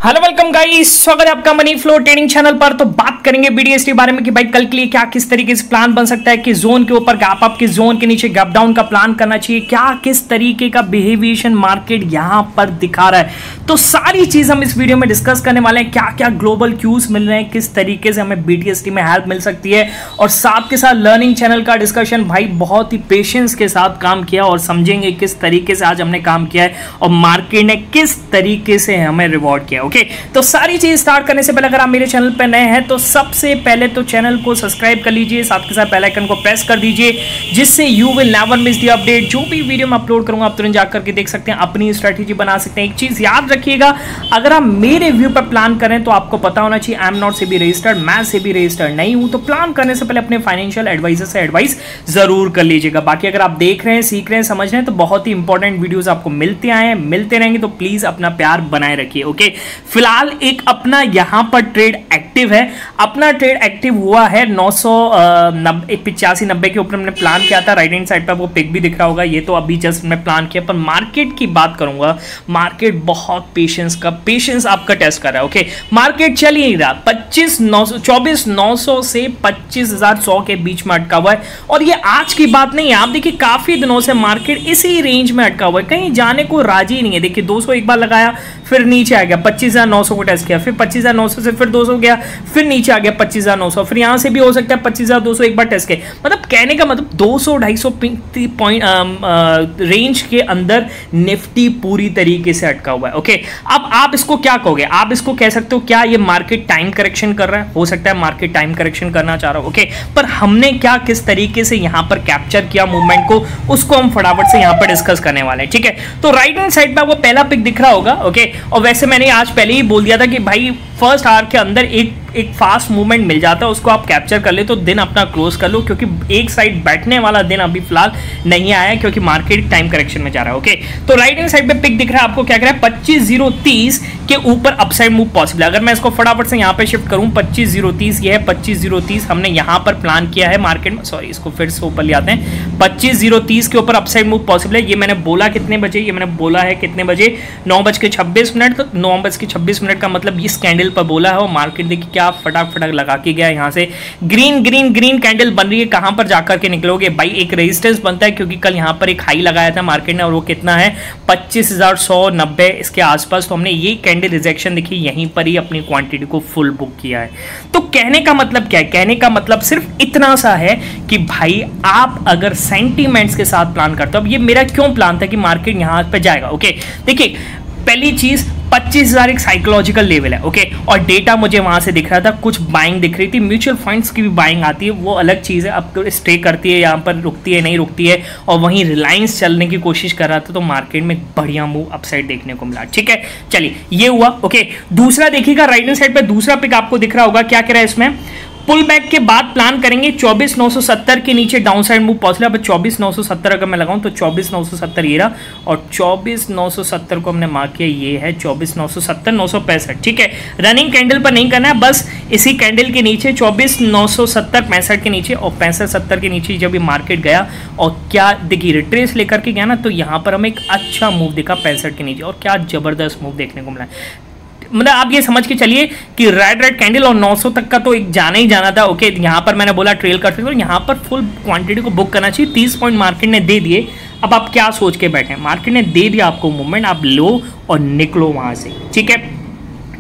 Hello welcome guys, स्वागत है आपका मनी फ्लो ट्रेडिंग चैनल पर। तो बात करेंगे बीडीएसटी बारे में कि भाई कल के लिए क्या किस तरीके से प्लान बन सकता है कि जोन के ऊपर गैप अप, किस जोन के नीचे गैप डाउन का प्लान करना चाहिए, क्या किस तरीके का बिहेविएशन मार्केट यहां पर दिखा रहा है। तो सारी चीज हम इस वीडियो में डिस्कस करने वाले हैं। क्या क्या ग्लोबल क्यूज मिल रहे हैं, किस तरीके से हमें बीडीएसटी में हेल्प मिल सकती है, और साथ के साथ लर्निंग चैनल का डिस्कशन। भाई बहुत ही पेशेंस के साथ काम किया और समझेंगे किस तरीके से आज हमने काम किया है और मार्केट ने किस तरीके से हमें रिवॉर्ड किया। ओके, तो सारी चीज स्टार्ट करने से पहले अगर आप मेरे चैनल पर नए हैं तो सबसे पहले तो चैनल को सब्सक्राइब कर लीजिए, साथ के साथ बेल आइकन को प्रेस कर दीजिए, जिससे you will never miss the update. जो भी वीडियो मैं अपलोड करूंगा आप तुरंत जाकर के देख सकते हैं, अपनी स्ट्रेटेजी बना सकते हैं। एक चीज याद रखिएगा, अगर आप मेरे व्यू पर प्लान करें तो आपको पता होना चाहिए I am not SEBI registered, मैं सेबी रजिस्टर्ड नहीं हूं। तो प्लान करने से पहले अपने फाइनेंशियल एडवाइजर से एडवाइस जरूर कर लीजिएगा। बाकी अगर आप देख रहे हैं, सीख रहे हैं, समझ रहे हैं तो बहुत ही इंपॉर्टेंट वीडियोस आपको मिलते आए हैं, मिलते रहेंगे। तो प्लीज अपना प्यार बनाए रखिए। ओके, फिलहाल एक अपना यहां पर ट्रेड एक्टिव है। अपना ट्रेड एक्टिव हुआ है 985-90 के ऊपर हमने प्लान किया था। राइट हैंड साइड पर वो पिक भी दिख रहा होगा, ये तो अभी जस्ट मैं प्लान किया। पर मार्केट की बात करूंगा, मार्केट बहुत पेशेंस आपका टेस्ट कर रहा है। ओके, मार्केट चल ही नहीं रहा, 24,900 से 25,100 के बीच में अटका हुआ है। और ये आज की बात नहीं है, आप देखिए काफी दिनों से मार्केट इसी रेंज में अटका हुआ है, कहीं जाने को राजी नहीं है। देखिए 200 एक बार लगाया, फिर नीचे आ गया, 25,900 को टेस्ट किया, फिर 25,900 से फिर 200 गया, फिर नीचे आ गया 25,900, फिर यहां से भी हो सकता है 25,200 एक बार टेस्ट किया। मतलब कहने का मतलब 200-250 पॉइंट रेंज के अंदर निफ्टी पूरी तरीके से अटका हुआ है। ओके, अब आप इसको क्या कहोगे? आप इसको कह सकते हो क्या ये मार्केट टाइम करेक्शन कर रहा है? हो सकता है मार्केट टाइम करेक्शन करना चाह रहा हो। ओके, पर हमने क्या किस तरीके से यहां पर कैप्चर किया मूवमेंट को, उसको हम फटाफट से यहां पर डिस्कस करने वाले हैं। ठीक है, तो राइट हैंड साइड पर आपको पहला पिक दिख रहा होगा। ओके, और वैसे मैंने आज पहले ही बोल दिया था कि भाई फर्स्ट आवर के अंदर एक फास्ट मूवमेंट मिल जाता है, उसको आप कैप्चर कर ले तो दिन अपना क्लोज कर लो, क्योंकि एक साइड बैठने वाला दिन अभी फिलहाल नहीं आया है, क्योंकि मार्केट टाइम करेक्शन में जा रहा है। ओके, तो राइट हैंड साइड पे पिक दिख रहा है आपको, क्या कह रहा है 25,030 के ऊपर अपसाइड मूव पॉसिबल है। अगर मैं इसको फटाफट से यहाँ पे शिफ्ट करूँ, 25,030 ये है, 25,030 हमने यहाँ पर प्लान किया है मार्केट में। सॉरी, इसको फिर से ऊपर ले आते हैं। 25,030 के ऊपर अपसाइड मूव पॉसिबल है। ये मैंने बोला कितने बजे? ये मैंने बोला है कितने बजे? 9:26 तो 9:26 का मतलब इस कैंडल पर बोला है। और मार्केट देखिए क्या फटाक लगा के गया, यहाँ से ग्रीन कैंडल बन रही है। कहां पर जाकर के निकलोगे भाई? एक रेजिस्टेंस बनता है, क्योंकि कल यहां पर एक हाई लगाया था मार्केट ने, और वो कितना है 25,190 इसके आसपास। तो हमने ये कैंडल रिजेक्शन देखी, यहीं पर ही अपनी क्वांटिटी को फुल बुक किया है। तो कहने का मतलब क्या है? कहने का मतलब सिर्फ इतना सा है कि भाई आप अगर सेंटीमेंट्स के साथ प्लान करते हो, अब ये मेरा क्यों प्लान था कि मार्केट यहां पर जाएगा। ओके, देखिए पहली चीज 25,000 एक साइकोलॉजिकल लेवल है। ओके, और डेटा मुझे वहां से दिख रहा था, कुछ बाइंग दिख रही थी, म्यूचुअल फंड्स की भी बाइंग आती है, वो अलग चीज है। अब स्टे करती है यहाँ पर, रुकती है नहीं रुकती है, और वहीं रिलायंस चलने की कोशिश कर रहा था, तो मार्केट में बढ़िया मूव अपसाइड देखने को मिला। ठीक है, चलिए ये हुआ। ओके, दूसरा देखिएगा राइट हैंड साइड पे दूसरा पिक आपको दिख रहा होगा, क्या कह रहा है इसमें? पुल बैक के बाद प्लान करेंगे 24,970 के नीचे डाउन साइड मूव पॉसिबल। अब 24,970 अगर मैं लगाऊं तो 24,970 ये रहा, और 24,970 को हमने मार्क किया, ये है 24,970, 965। ठीक है, रनिंग कैंडल पर नहीं करना है, बस इसी कैंडल के नीचे 24,970 65 के नीचे, और 65-70 के नीचे जब ये मार्केट गया और क्या देखिए रिट्रेस लेकर के गया ना, तो यहाँ पर हमें एक अच्छा मूव दिखा 65 के नीचे, और क्या जबरदस्त मूव देखने को मिला। मतलब आप ये समझ के चलिए कि रेड कैंडल और 900 तक का तो एक जाना ही जाना था। ओके, यहाँ पर मैंने बोला ट्रेल कर सकते हो, यहाँ पर फुल क्वांटिटी को बुक करना चाहिए। 30 पॉइंट मार्केट ने दे दिए, अब आप क्या सोच के बैठे? मार्केट ने दे दिया आपको मूवमेंट, आप लो और निकलो वहां से। ठीक है,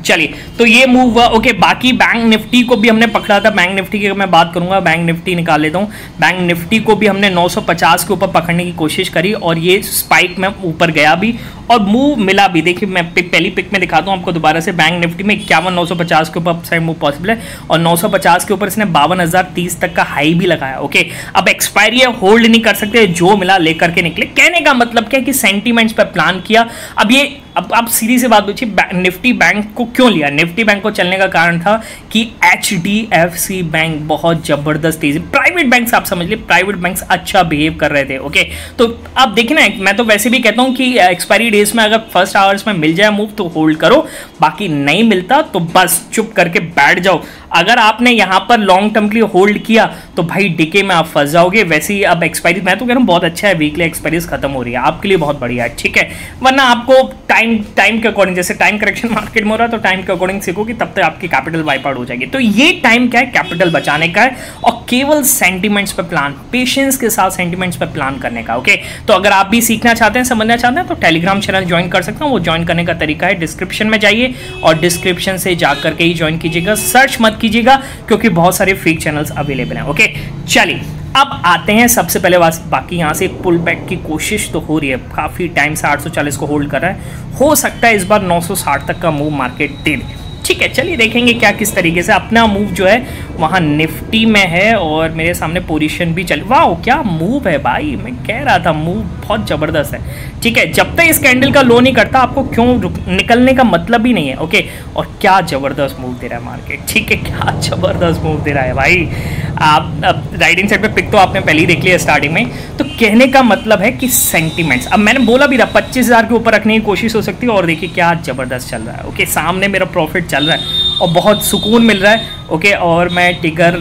चलिए तो ये मूव हुआ। ओके, बाकी बैंक निफ्टी को भी हमने पकड़ा था। बैंक निफ्टी की मैं बात करूंगा, बैंक निफ्टी निकाल लेता हूं। बैंक निफ्टी को भी हमने 950 के ऊपर पकड़ने की कोशिश करी, और ये स्पाइक में ऊपर गया भी और मूव मिला भी। देखिए मैं पहली पिक में दिखाता हूं आपको दोबारा से। बैंक निफ्टी में 51,950 के ऊपर अपसाइड मूव पॉसिबल है, और 950 के ऊपर इसने 52,030 तक का हाई भी लगाया। ओके, अब एक्सपायरी है, होल्ड नहीं कर सकते, जो मिला लेकर के निकले। कहने का मतलब क्या है कि सेंटीमेंट्स पर प्लान किया। अब ये अब आप सीधी सी बात पूछिए, निफ्टी बैंक को क्यों लिया? निफ्टी बैंक को चलने का कारण था कि HDFC बैंक बहुत जबरदस्त तेजी, प्राइवेट बैंक्स आप समझ लिए, प्राइवेट बैंक्स अच्छा बिहेव कर रहे थे। ओके, तो अब देखिए ना, मैं तो वैसे भी कहता हूं कि एक्सपायरी डेज में अगर फर्स्ट आवर्स में मिल जाए मूव तो होल्ड करो, बाकी नहीं मिलता तो बस चुप करके बैठ जाओ। अगर आपने यहां पर लॉन्ग टर्म के लिए होल्ड किया तो भाई डीके में आप फंस जाओगे। वैसे ही अब एक्सपायरी, मैं तो कह रहा हूं बहुत अच्छा है, वीकली एक्सपायरीज खत्म हो रही है, आपके लिए बहुत बढ़िया है, ठीक है। वरना आपको टाइम के अकॉर्डिंग, जैसे टाइम करेक्शन मार्केट में हो रहा है तो टाइम के अकॉर्डिंग सीखोगे, तब तक आपकी कैपिटल वाइप आउट हो जाएगी। तो ये टाइम क्या है, कैपिटल बचाने का है और केवल सेंटिमेंट्स पे प्लान, पेशेंस के साथ सेंटिमेंट्स पे प्लान करने का। ओके, तो अगर आप भी सीखना चाहते हैं, समझना चाहते हैं तो टेलीग्राम चैनल ज्वाइन कर सकते हैं। वो ज्वाइन करने का तरीका है डिस्क्रिप्शन में जाइए और डिस्क्रिप्शन से जाकर के ही ज्वाइन कीजिएगा, सर्च मत कीजिएगा क्योंकि बहुत सारे फेक चैनल्स अवेलेबल हैं। ओके, चलिए अब आते हैं सबसे पहले बाकी यहाँ से पुल बैक की कोशिश तो हो रही है, काफ़ी टाइम से 840 को होल्ड कर रहा है, हो सकता है इस बार 960 तक का मूव मार्केट दे दे, ठीक है। चलिए देखेंगे क्या किस तरीके से अपना मूव जो है वहाँ निफ्टी में है और मेरे सामने पोजीशन भी चल, वाह क्या मूव है भाई, मैं कह रहा था मूव बहुत ज़बरदस्त है, ठीक है। जब तक इस कैंडल का लो नहीं करता आपको क्यों निकलने का मतलब ही नहीं है। ओके, और क्या ज़बरदस्त मूव दे रहा है मार्केट, ठीक है, क्या ज़बरदस्त मूव दे रहा है भाई। आप अब राइटिंग साइड पे पिक तो आपने पहले ही देख लिया स्टार्टिंग में, तो कहने का मतलब है कि सेंटिमेंट्स, अब मैंने बोला भी था 25,000 के ऊपर रखने की कोशिश हो सकती है और देखिए क्या ज़बरदस्त चल रहा है। ओके, सामने मेरा प्रॉफिट चल रहा है और बहुत सुकून मिल रहा है। ओके, और मैं टिगर,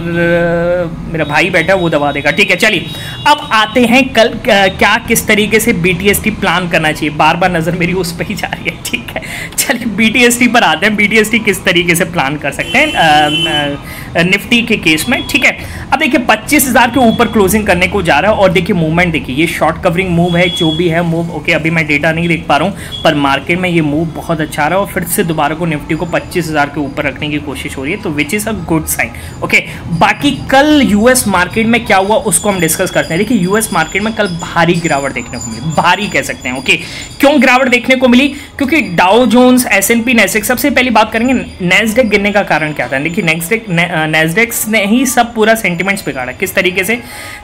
मेरा भाई बैठा वो दबा देगा, ठीक है। चलिए अब आते हैं कल क्या किस तरीके से BTST प्लान करना चाहिए, बार बार नज़र मेरी उस पर ही जा रही है, ठीक है। चलिए BTST पर आते हैं, BTST किस तरीके से प्लान कर सकते हैं निफ्टी के केस में, ठीक है। अब देखिए 25,000 के ऊपर क्लोजिंग करने को जा रहा है और देखिए मूवमेंट देखिए, ये शॉर्ट कवरिंग मूव है, जो भी है मूव। ओके, अभी मैं डेटा नहीं देख पा रहा हूँ पर मार्केट में ये मूव बहुत अच्छा आ रहा है और फिर से दोबारा को निफ्टी को 25,000 के ऊपर रखने की कोशिश हो रही है, तो which is a good sign. Okay, बाकी कल यूएस मार्केट में क्या हुआ उसको हम डिस्कस करते हैं। देखिए यूएस मार्केट में कल भारी गिरावट देखने को मिली, भारी कह सकते हैं। ओके, क्यों गिरावट देखने को मिली, क्योंकि डाउ जोन्स, S&P, नैस्डैक, सबसे पहली बात करेंगे नैस्डैक गिरने का कारण क्या था। देखिए नैस्डैक ने ही सब पूरा सेंटिमेंट्स बिगाड़ा। किस तरीके से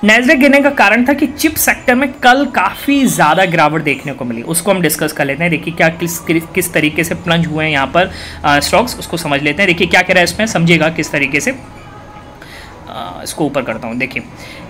नैस्डैक गिरने का कारण था कि चिप सेक्टर में कल काफी ज्यादा गिरावट देखने को मिली, उसको हम डिस्कस कर लेते हैं। देखिए क्या किस तरीके से प्लंज हुए हैं यहाँ पर स्टॉक्स, उसको समझ लेते हैं। देखिए क्या कह रहा है इसमें, समझिएगा किस तरीके से। इसको ऊपर करता हूँ, देखिए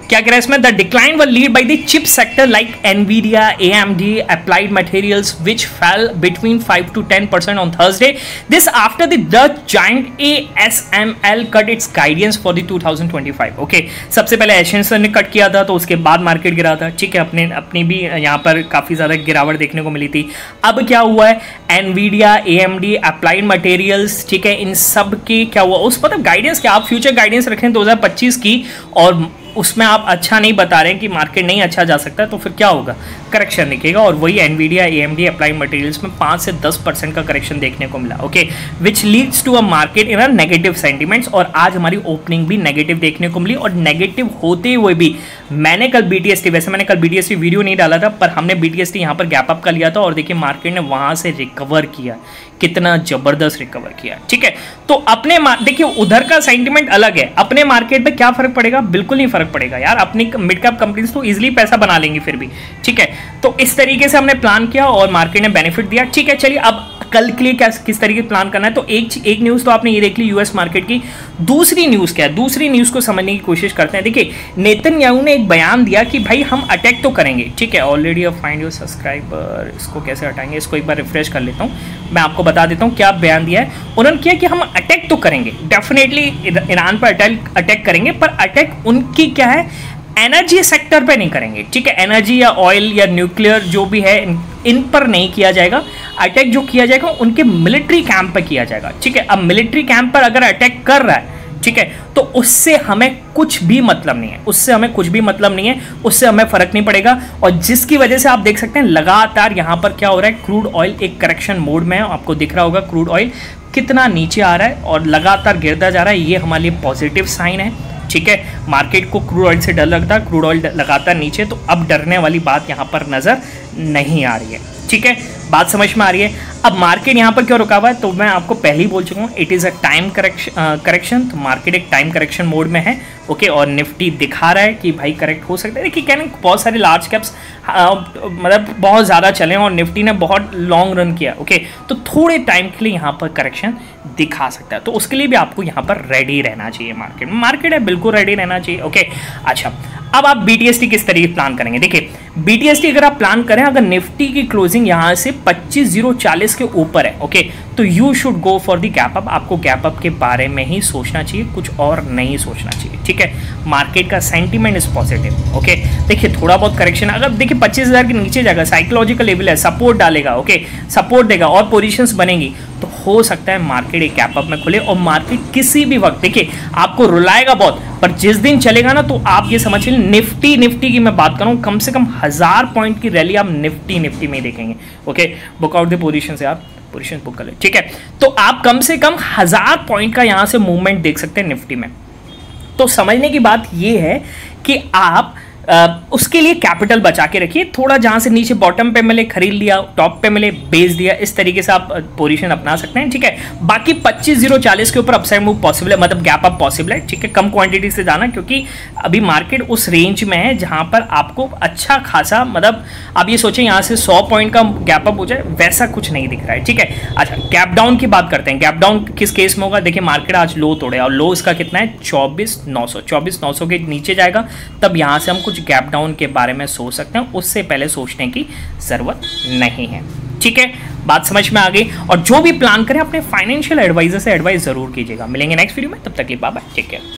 क्या कह रहा है इसमें, the decline were lead by the chip sector like NVIDIA, AMD, Applied Materials, which fell between 5 to 10% on Thursday. This after the Dutch giant ASML cut its guidance for the 2025. Okay, सबसे पहले Asian ने cut किया था तो उसके बाद market गिरा था, ठीक है। अपनी भी यहाँ पर काफ़ी ज़्यादा गिरावट देखने को मिली थी। अब क्या हुआ है, NVIDIA, AMD, Applied Materials, ठीक है, इन सब की क्या हुआ, उस मतलब गाइडेंस क्या, आप फ्यूचर गाइडेंस रखें 2025 की और उसमें आप अच्छा नहीं बता रहे हैं कि मार्केट नहीं अच्छा जा सकता है, तो फिर क्या होगा, करेक्शन दिखेगा। और वही NVIDIA, AMD, अप्लाइड मटेरियल्स में 5 से 10% का करेक्शन देखने को मिला। Okay, which leads to a market in a negative sentiments, और आज हमारी ओपनिंग भी नेगेटिव देखने को मिली। और नेगेटिव होते हुए भी मैंने कल BTST, वैसे मैंने कल BTST वीडियो नहीं डाला था पर हमने BTST यहाँ पर गैप अप का लिया था और देखिए मार्केट ने वहाँ से रिकवर किया, कितना जबरदस्त रिकवर किया, ठीक है। तो अपने देखिए उधर का सेंटिमेंट अलग है, अपने मार्केट पे क्या फर्क पड़ेगा, बिल्कुल नहीं फर्क पड़ेगा यार। अपनी मिड कैप कंपनीज तो इजीली पैसा बना लेंगी फिर भी, ठीक है। तो इस तरीके से हमने प्लान किया और मार्केट ने बेनिफिट दिया, ठीक है। चलिए अब कल के लिए किस तरीके से प्लान करना है, तो एक न्यूज़ तो आपने ये देख ली यूएस मार्केट की। दूसरी न्यूज़ क्या है, दूसरी न्यूज़ को समझने की कोशिश करते हैं। देखिए नेतन्याहू ने एक बयान दिया कि भाई हम अटैक तो करेंगे, ठीक है। ऑलरेडी अब फाइंड योर सब्सक्राइबर, इसको कैसे हटाएंगे, इसको एक बार रिफ्रेश कर लेता हूँ, मैं आपको बता देता हूँ क्या बयान दिया है उन्होंने। किया कि हम अटैक तो करेंगे, डेफिनेटली ईरान पर अटैक करेंगे, पर अटैक उनकी क्या है, एनर्जी सेक्टर पे नहीं करेंगे, ठीक है। एनर्जी या ऑयल या न्यूक्लियर जो भी है इन पर नहीं किया जाएगा। अटैक जो किया जाएगा उनके मिलिट्री कैंप पे किया जाएगा, ठीक है। अब मिलिट्री कैंप पर अगर अटैक कर रहा है, ठीक है, तो उससे हमें कुछ भी मतलब नहीं है, उससे हमें कुछ भी मतलब नहीं है, उससे हमें फर्क नहीं पड़ेगा। और जिसकी वजह से आप देख सकते हैं लगातार यहाँ पर क्या हो रहा है, क्रूड ऑयल एक करेक्शन मोड में है, आपको दिख रहा होगा क्रूड ऑयल कितना नीचे आ रहा है और लगातार गिरता जा रहा है। ये हमारे लिए पॉजिटिव साइन है, ठीक है। मार्केट को क्रूड ऑयल से डर लगता है, क्रूड ऑयल लगातार नीचे, तो अब डरने वाली बात यहाँ पर नजर नहीं आ रही है, ठीक है। बात समझ में आ रही है। अब मार्केट यहाँ पर क्यों रुका हुआ है, तो मैं आपको पहले ही बोल चुका हूँ, it is a time correction. तो मार्केट एक टाइम करेक्शन मोड में है, ओके। और निफ्टी दिखा रहा है कि भाई करेक्ट हो सकता है। देखिए क्या बहुत सारे लार्ज कैप्स मतलब बहुत ज़्यादा चले और निफ्टी ने बहुत लॉन्ग रन किया, ओके। तो थोड़े टाइम के लिए यहाँ पर करेक्शन दिखा सकता है, तो उसके लिए भी आपको यहाँ पर रेडी रहना चाहिए। मार्केट है, बिल्कुल रेडी रहना चाहिए, ओके। अच्छा, अब आप BTST किस तरीके प्लान करेंगे। देखिए BTST अगर आप प्लान करें, अगर निफ्टी की क्लोजिंग यहाँ से 25,040 के ऊपर है, ओके, तो you should go for the gap up. आपको गैप अप के बारे में ही सोचना चाहिए, कुछ और नहीं सोचना चाहिए, ठीक है। मार्केट का सेंटीमेंट इज पॉजिटिव, ओके। देखिए थोड़ा बहुत करेक्शन, अगर देखिए 25,000 के नीचे जाएगा, साइकोलॉजिकल लेवल है, सपोर्ट डालेगा, ओके, सपोर्ट देगा और पोजीशंस बनेगी, तो हो सकता है मार्केट एक गैप अप में खुले और मार्केट किसी भी वक्त देखिए आपको रुलाएगा बहुत, पर जिस दिन चलेगा ना तो आप ये समझ लीजिए निफ्टी की मैं बात कर रहा हूं, कम से कम 1000 पॉइंट की रैली आप निफ्टी में देखेंगे, okay. Book out the position से आप पोजीशन बुक कर ले, ठीक है। तो आप कम से कम 1000 पॉइंट का यहां से मूवमेंट देख सकते हैं निफ्टी में। तो समझने की बात यह है कि आप उसके लिए कैपिटल बचा के रखिए, थोड़ा जहां से नीचे बॉटम पे मिले खरीद लिया, टॉप पे मिले बेच दिया, इस तरीके से आप पोजीशन अपना सकते हैं, ठीक है। बाकी 25,040 के ऊपर अपसाइड मूव पॉसिबल है, मतलब गैप अप पॉसिबल है, ठीक है। कम क्वांटिटी से जाना, क्योंकि अभी मार्केट उस रेंज में है जहां पर आपको अच्छा खासा, मतलब आप ये सोचें यहां से 100 पॉइंट का गैप अप हो जाए, वैसा कुछ नहीं दिख रहा है, ठीक है। अच्छा गैप डाउन की बात करते हैं। गैप डाउन किस केस में होगा? देखिए मार्केट आज लो तोड़े और लो इसका कितना है 24,900 के नीचे जाएगा, तब यहां से हम कुछ गैप डाउन के बारे में सोच सकते हैं, उससे पहले सोचने की जरूरत नहीं है, ठीक है। बात समझ में आ गई। और जो भी प्लान करें अपने फाइनेंशियल एडवाइजर से एडवाइस जरूर कीजिएगा। मिलेंगे नेक्स्ट वीडियो में, तब तक के लिए बाय बाय, टेक केयर।